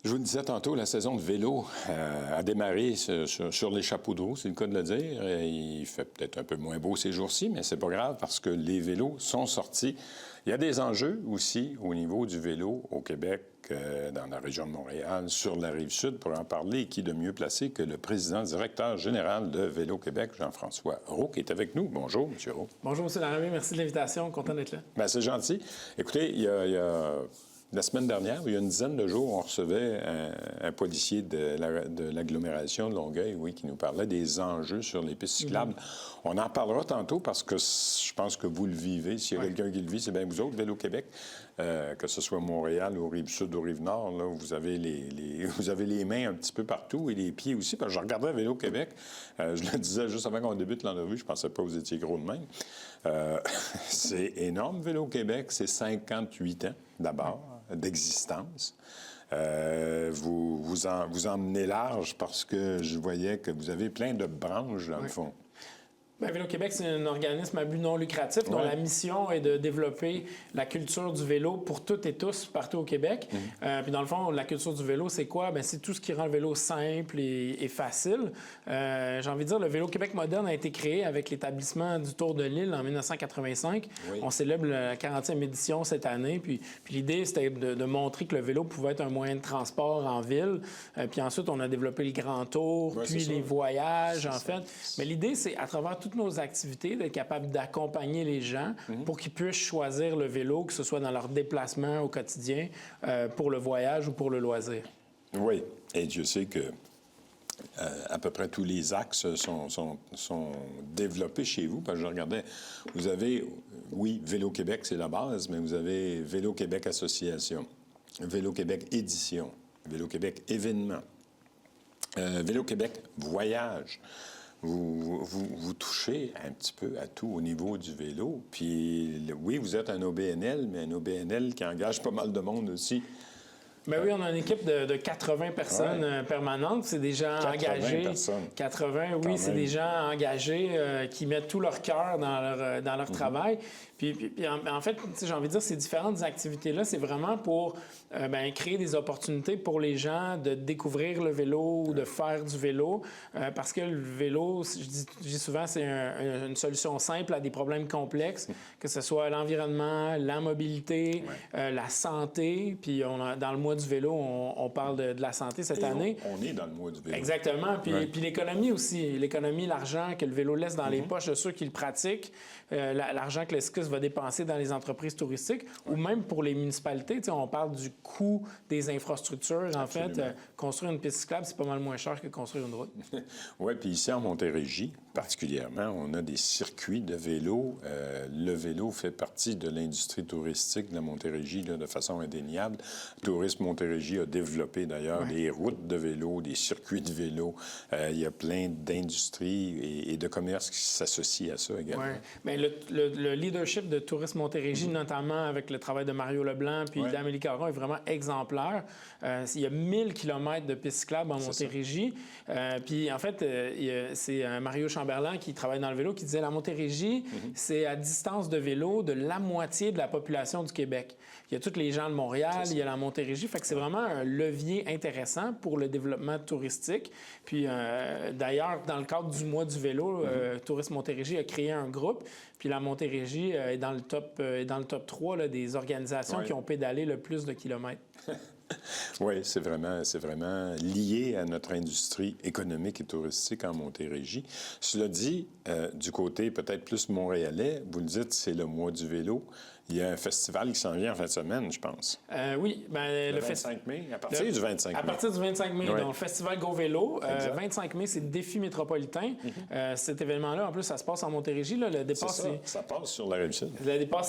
Je vous le disais tantôt, la saison de vélo a démarré sur les chapeaux de roue, c'est le cas de le dire. Il fait peut-être un peu moins beau ces jours-ci, mais c'est pas grave parce que les vélos sont sortis. Il y a des enjeux aussi au niveau du vélo au Québec, dans la région de Montréal, sur la Rive-Sud. Pour en parler, qui de mieux placé que le président directeur général de Vélo Québec, Jean-François Roux, qui est avec nous. Bonjour, M. Roux. Bonjour, M. Laramie. Merci de l'invitation. Content d'être là. Bien, c'est gentil. Écoutez, il y a la semaine dernière, il y a une dizaine de jours, on recevait un policier de l'agglomération de Longueuil, oui, qui nous parlait des enjeux sur les pistes cyclables. On en parlera tantôt parce que je pense que vous le vivez. S'il y a quelqu'un qui le vit, c'est bien vous autres, Vélo Québec, que ce soit Montréal, aux Rives-Sud, aux Rives-Nord, là, vous avez vous avez les mains un petit peu partout et les pieds aussi. Parce que je regardais Vélo Québec, je le disais juste avant qu'on débute l'entrevue, je pensais pas que vous étiez gros de même. C'est énorme, Vélo Québec, c'est 58 ans d'abord d'existence. Vous emmenez large parce que je voyais que vous avez plein de branches, dans le fond. Bien, Vélo Québec, c'est un organisme à but non lucratif dont la mission est de développer la culture du vélo pour toutes et tous partout au Québec. Puis dans le fond, la culture du vélo, c'est quoi? Bien, c'est tout ce qui rend le vélo simple et facile. J'ai envie de dire, le Vélo Québec moderne a été créé avec l'établissement du Tour de l'Île en 1985. Oui. On célèbre la 40e édition cette année. Puis l'idée, c'était de montrer que le vélo pouvait être un moyen de transport en ville. Puis ensuite, on a développé le grand tour, puis les voyages, en fait. Mais l'idée, c'est à travers toutes nos activités, d'être capable d'accompagner les gens pour qu'ils puissent choisir le vélo, que ce soit dans leur déplacement au quotidien, pour le voyage ou pour le loisir. Oui, et Dieu sait que à peu près tous les axes sont développés chez vous. Parce que je regardais, vous avez, oui, Vélo Québec, c'est la base, mais vous avez Vélo Québec Association, Vélo Québec Édition, Vélo Québec Événement, Vélo Québec Voyage. Vous touchez un petit peu à tout au niveau du vélo. Puis, oui, vous êtes un OBNL, mais un OBNL qui engage pas mal de monde aussi. Bien oui, on a une équipe de 80 personnes permanentes. C'est des gens 80 engagés. Personnes. 80, oui, c'est des gens engagés qui mettent tout leur cœur dans leur travail. Puis en fait, j'ai envie de dire, ces différentes activités-là, c'est vraiment pour créer des opportunités pour les gens de découvrir le vélo ou de faire du vélo. Parce que le vélo, je dis souvent, c'est une solution simple à des problèmes complexes, que ce soit l'environnement, la mobilité, la santé. Puis dans le mois du vélo, on parle de la santé cette année. On est dans le mois du vélo. Exactement. Puis l'économie aussi. L'économie, l'argent que le vélo laisse dans les poches de ceux qui le pratiquent, l'argent que le cycliste va dépenser dans les entreprises touristiques ou même pour les municipalités. On parle du coût des infrastructures. En fait, construire une piste cyclable, c'est pas mal moins cher que construire une route. Oui, puis ici en Montérégie, particulièrement, on a des circuits de vélo. Le vélo fait partie de l'industrie touristique de la Montérégie là, de façon indéniable. Tourisme Montérégie a développé d'ailleurs des routes de vélo, des circuits de vélo. Il y a plein d'industries et de commerces qui s'associent à ça également. Oui, mais le leadership de Tourisme Montérégie, notamment avec le travail de Mario Leblanc puis d'Amélie Caron, est vraiment exemplaire. Il y a 1000 km de pistes cyclables en Montérégie. Puis en fait, c'est Mario Chamberlain qui travaille dans le vélo qui disait la Montérégie, c'est à distance de vélo de la moitié de la population du Québec. Il y a tous les gens de Montréal, il y a la Montérégie. Fait que c'est vraiment un levier intéressant pour le développement touristique. Puis d'ailleurs, dans le cadre du mois du vélo, Tourisme Montérégie a créé un groupe. Puis la Montérégie est dans le top 3 là, des organisations qui ont pédalé le plus de kilomètres. Oui, c'est vraiment lié à notre industrie économique et touristique en Montérégie. Cela dit, du côté peut-être plus montréalais, vous le dites, c'est le mois du vélo. Il y a un festival qui s'en vient en fin de semaine, je pense. Oui. Ben, le 25 mai, à partir du 25 mai. À partir du 25 mai, donc le festival Go Vélo. 25 mai, c'est le défi métropolitain. Cet événement-là, en plus, ça se passe en Montérégie. Là. Le départ, ça passe sur la Rive-Sud. Le départ,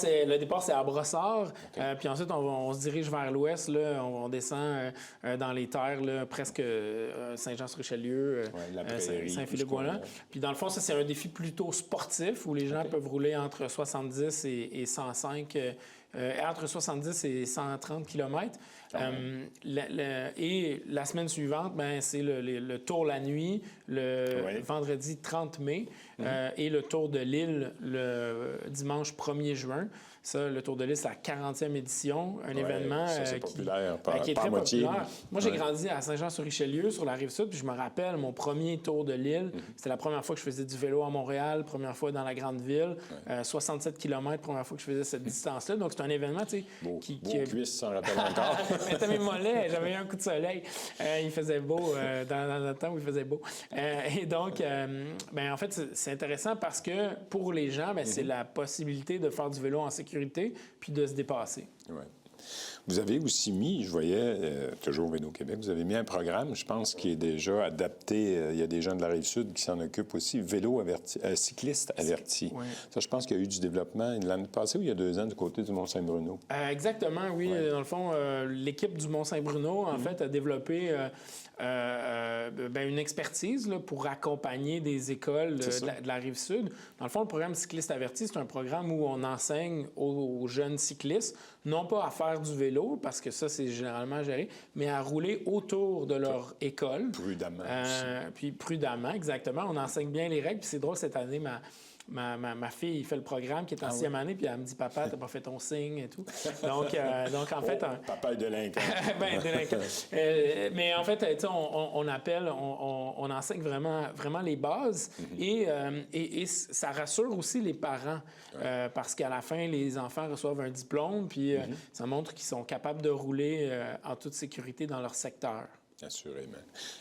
c'est à Brossard. Puis ensuite, on se dirige vers l'ouest. Là. On descend dans les terres, là, presque Saint-Jean-sur-Richelieu, Saint-Philippe-Gouin. Puis dans le fond, ça, c'est un défi plutôt sportif où les gens peuvent rouler entre 70 et 105 entre 70 et 130 km. Et la semaine suivante, ben, c'est le Tour la nuit, le vendredi 30 mai, et le Tour de l'île le dimanche 1er juin. Ça, le Tour de l'île, c'est la 40e édition, un événement qui est très populaire. Moi, j'ai grandi à Saint-Jean-sur-Richelieu, sur la Rive-Sud, puis je me rappelle mon premier Tour de l'île. C'était la première fois que je faisais du vélo à Montréal, première fois dans la grande ville. 67 km, première fois que je faisais cette distance-là. Donc, c'est un événement, tu sais, beau cuisse, s'en rappelle encore. C'était mes mollets, j'avais eu un coup de soleil. Il faisait beau dans le temps où il faisait beau. Et donc, en fait, c'est intéressant parce que pour les gens, c'est la possibilité de faire du vélo en sécurité puis de se dépasser. Ouais. Vous avez aussi mis, je voyais, toujours au Vélo-Québec, vous avez mis un programme, je pense, qui est déjà adapté. Il y a des gens de la Rive-Sud qui s'en occupent aussi. Cycliste averti. Oui. Ça, je pense qu'il y a eu du développement l'année passée ou il y a 2 ans du côté du Mont-Saint-Bruno. Exactement, oui. Ouais. Dans le fond, l'équipe du Mont-Saint-Bruno, en fait, a développé une expertise là, pour accompagner des écoles de la Rive-Sud. Dans le fond, le programme Cycliste averti, c'est un programme où on enseigne aux jeunes cyclistes, non pas à faire du vélo, parce que ça, c'est généralement géré, mais à rouler autour de leur école. Prudemment puis prudemment, exactement. On enseigne bien les règles. Puis c'est drôle, cette année, ma fille fait le programme qui est en 6e année, puis elle me dit « Papa, t'as pas fait ton signe et tout. » Donc en fait... Papa est délinquant. Délinquant. Mais en fait, on enseigne vraiment les bases et ça rassure aussi les parents parce qu'à la fin, les enfants reçoivent un diplôme, puis ça montre qu'ils sont capables de rouler en toute sécurité dans leur secteur. Assurément.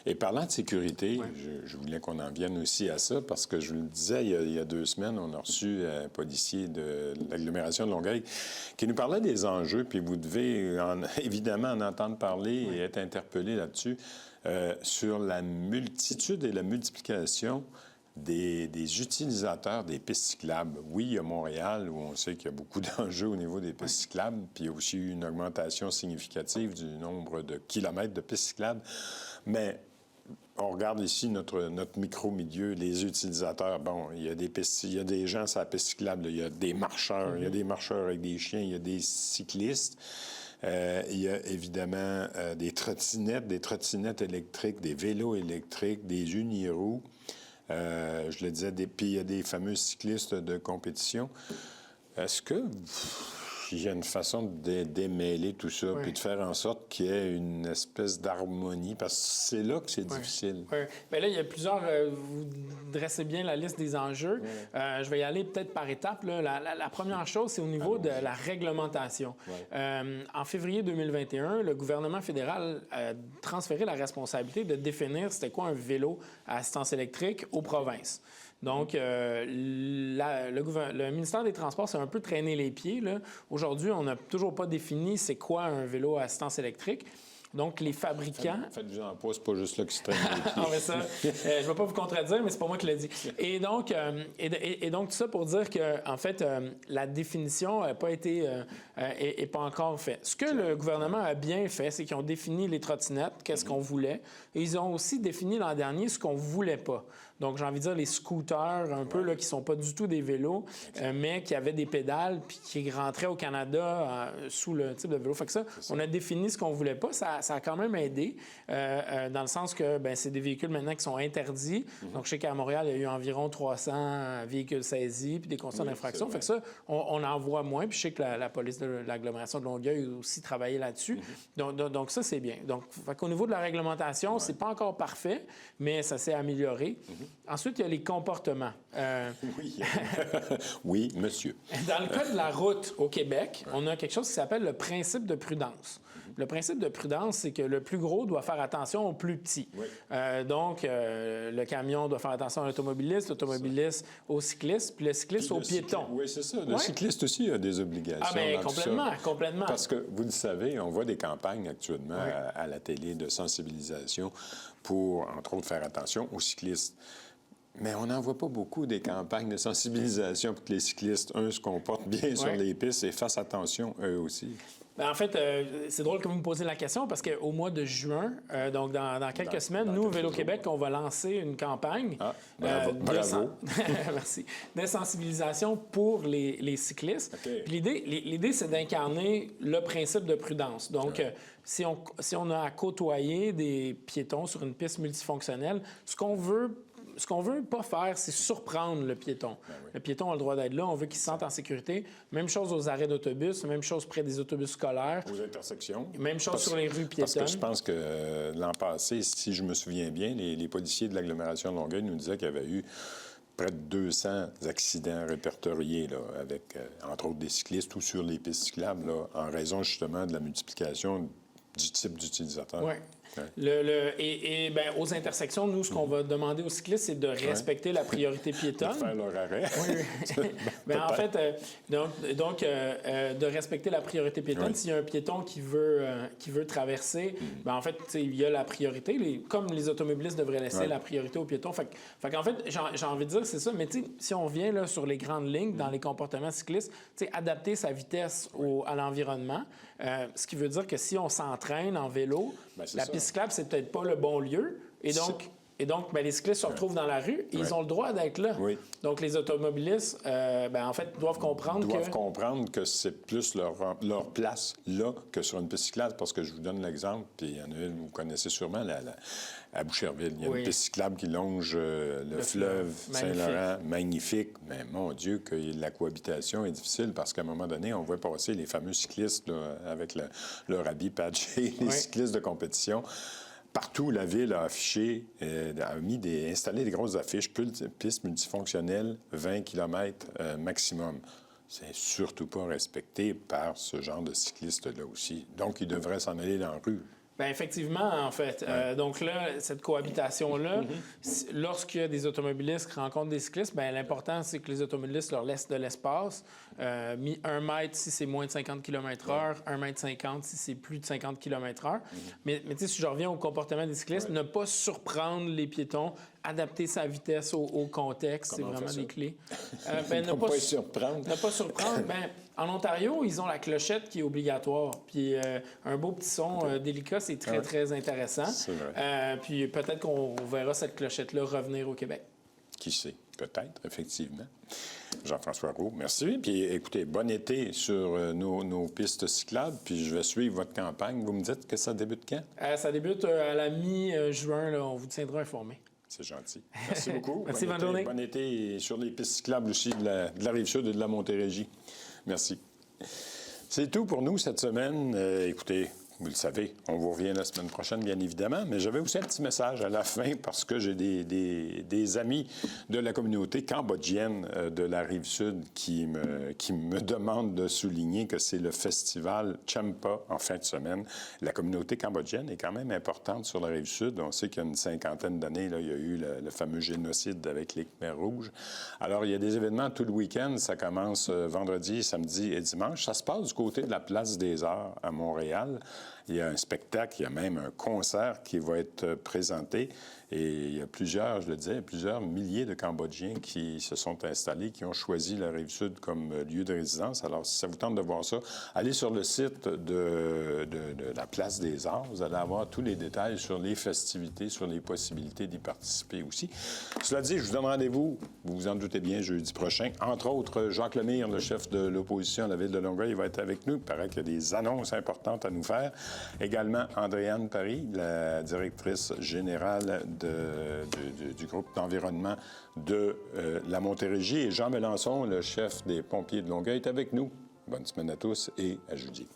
Et parlant de sécurité, je voulais qu'on en vienne aussi à ça, parce que je vous le disais, il y a 2 semaines, on a reçu un policier de l'agglomération de Longueuil qui nous parlait des enjeux, puis vous devez évidemment en entendre parler et être interpellé là-dessus, sur la multitude et la multiplication des utilisateurs des pistes cyclables. Oui, il y a Montréal, où on sait qu'il y a beaucoup d'enjeux au niveau des pistes cyclables, puis il y a aussi eu une augmentation significative du nombre de kilomètres de pistes cyclables. Mais on regarde ici notre micro-milieu, les utilisateurs. Bon, il y a des gens sur la piste cyclable, il y a des marcheurs, il y a des marcheurs avec des chiens, il y a des cyclistes. Il y a évidemment des trottinettes électriques, des vélos électriques, des uniroues. Je le disais, puis il y a des fameux cyclistes de compétition. Est-ce que il y a une façon de démêler tout ça, puis de faire en sorte qu'il y ait une espèce d'harmonie, parce que c'est là que c'est difficile. Oui. Bien là, il y a plusieurs... vous dressez bien la liste des enjeux. Je vais y aller peut-être par étapes. Là. La première chose, c'est au niveau de la réglementation. En février 2021, le gouvernement fédéral a transféré la responsabilité de définir c'était quoi un vélo à assistance électrique aux provinces. Donc, le ministère des Transports s'est un peu traîné les pieds. Aujourd'hui, on n'a toujours pas défini c'est quoi un vélo à assistance électrique. Donc, les fabricants... Faites-vous en pas, c'est pas juste là qui se traîne les pieds. Non, mais ça, je ne vais pas vous contredire, mais c'est pas moi qui l'ai dit. Et donc, tout ça pour dire que, en fait, la définition n'a pas été... est pas encore faite. Ce que le gouvernement a bien fait, c'est qu'ils ont défini les trottinettes, qu'est-ce qu'on voulait, et ils ont aussi défini l'an dernier ce qu'on voulait pas. Donc, j'ai envie de dire les scooters, un peu, là, qui sont pas du tout des vélos, mais qui avaient des pédales, puis qui rentraient au Canada sous le type de vélo. Fait que ça, on a défini ce qu'on voulait pas. Ça a quand même aidé, dans le sens que c'est des véhicules maintenant qui sont interdits. Donc, je sais qu'à Montréal, il y a eu environ 300 véhicules saisis, puis des constats d'infraction. Fait que ça, on en voit moins. Puis je sais que la police de l'agglomération de Longueuil a aussi travaillé là-dessus. Donc ça, c'est bien. Donc, au niveau de la réglementation, c'est pas encore parfait, mais ça s'est amélioré. Ensuite, il y a les comportements. Oui. Oui, monsieur. Dans le cas de la route au Québec, on a quelque chose qui s'appelle le principe de prudence. Le principe de prudence, c'est que le plus gros doit faire attention au plus petit. Oui. Donc, le camion doit faire attention à l'automobiliste au cycliste, puis le cycliste au piéton. Oui, c'est ça. Le cycliste aussi a des obligations. Ah, bien, complètement. Parce que, vous le savez, on voit des campagnes actuellement à la télé de sensibilisation pour, entre autres, faire attention aux cyclistes. Mais on n'en voit pas beaucoup des campagnes de sensibilisation pour que les cyclistes, se comportent bien sur les pistes et fassent attention eux aussi. En fait, c'est drôle que vous me posiez la question parce qu'au mois de juin, donc dans quelques semaines, nous, Vélo Québec, on va lancer une campagne bravo. Merci, de sensibilisation pour les cyclistes. Okay. Puis l'idée, c'est d'incarner le principe de prudence. Donc, si on a à côtoyer des piétons sur une piste multifonctionnelle, ce qu'on veut pas faire, c'est surprendre le piéton. Ben oui. Le piéton a le droit d'être là, on veut qu'il se sente en sécurité. Même chose aux arrêts d'autobus, même chose près des autobus scolaires. Aux intersections. Même chose sur les rues piétonnes. Parce que je pense que l'an passé, si je me souviens bien, les policiers de l'agglomération de Longueuil nous disaient qu'il y avait eu près de 200 accidents répertoriés, là, avec, entre autres, des cyclistes ou sur les pistes cyclables, là, en raison justement de la multiplication du type d'utilisateur. Oui. Ouais. Aux intersections, nous, ce qu'on va demander aux cyclistes, c'est de respecter la priorité piétonne. De faire leur arrêt. Oui. En fait, de respecter la priorité piétonne. S'il y a un piéton qui veut traverser, en fait, il y a la priorité. Comme les automobilistes devraient laisser la priorité aux piétons. Fait qu'en fait, j'ai envie de dire, c'est ça. Mais si on vient là, sur les grandes lignes, dans les comportements cyclistes, adapter sa vitesse à l'environnement, ce qui veut dire que si on s'entraîne en vélo, la piste cyclable, c'est peut-être pas le bon lieu. Et donc, les cyclistes se retrouvent dans la rue et ils ont le droit d'être là. Oui. Donc, les automobilistes, en fait, doivent comprendre que c'est plus leur place là que sur une piste cyclable. Parce que je vous donne l'exemple, puis il y en a une, vous connaissez sûrement, à Boucherville. Il y a une piste cyclable qui longe le fleuve Saint-Laurent. Magnifique. Mais mon Dieu, que la cohabitation est difficile parce qu'à un moment donné, on voit passer les fameux cyclistes là, avec leur habit patché, les cyclistes de compétition. Partout, la ville a affiché, installé des grosses affiches, pistes multifonctionnelles, 20 km maximum. C'est surtout pas respecté par ce genre de cyclistes-là aussi. Donc, ils devraient s'en aller dans la rue. Bien, effectivement, en fait. Donc là, cette cohabitation-là, lorsqu'il y a des automobilistes qui rencontrent des cyclistes, bien, l'important, c'est que les automobilistes leur laissent de l'espace. 1 mètre si c'est moins de 50 km/h, 1,50 m si c'est plus de 50 km/h. Mais tu sais, si je reviens au comportement des cyclistes, ne pas surprendre les piétons, adapter sa vitesse au contexte, c'est vraiment des clés. Ne pas surprendre. Ne pas surprendre. En Ontario, ils ont la clochette qui est obligatoire. Puis un beau petit son délicat, c'est très, très intéressant. C'est vrai. Puis peut-être qu'on verra cette clochette-là revenir au Québec. Qui sait? Peut-être, effectivement. Jean-François Roux, merci. Puis écoutez, bon été sur nos pistes cyclables. Puis je vais suivre votre campagne. Vous me dites que ça débute quand? Ça débute à la mi-juin. On vous tiendra informé. C'est gentil. Merci beaucoup. Merci, bonne journée. Bon été sur les pistes cyclables aussi de la Rive-Sud et de la Montérégie. Merci. C'est tout pour nous cette semaine. Écoutez, vous le savez, on vous revient la semaine prochaine, bien évidemment, mais j'avais aussi un petit message à la fin parce que j'ai des amis de la communauté cambodgienne de la Rive-Sud qui me demandent de souligner que c'est le festival Champa en fin de semaine. La communauté cambodgienne est quand même importante sur la Rive-Sud. On sait qu'il y a une 50aine d'années, là, il y a eu le fameux génocide avec les Khmers rouges. Alors, il y a des événements tout le week-end. Ça commence vendredi, samedi et dimanche. Ça se passe du côté de la Place des Arts à Montréal. Il y a un spectacle, il y a même un concert qui va être présenté. Et il y a plusieurs milliers de Cambodgiens qui se sont installés, qui ont choisi la Rive-Sud comme lieu de résidence. Alors, si ça vous tente de voir ça, allez sur le site de la Place des Arts. Vous allez avoir tous les détails sur les festivités, sur les possibilités d'y participer aussi. Cela dit, je vous donne rendez-vous, vous vous en doutez bien, jeudi prochain. Entre autres, Jacques Lemire, le chef de l'opposition à la Ville de Longueuil, va être avec nous. Il paraît qu'il y a des annonces importantes à nous faire. Également, Andréane Paris, la directrice générale du groupe d'environnement de la Montérégie. Et Jean Melançon, le chef des pompiers de Longueuil, est avec nous. Bonne semaine à tous et à jeudi.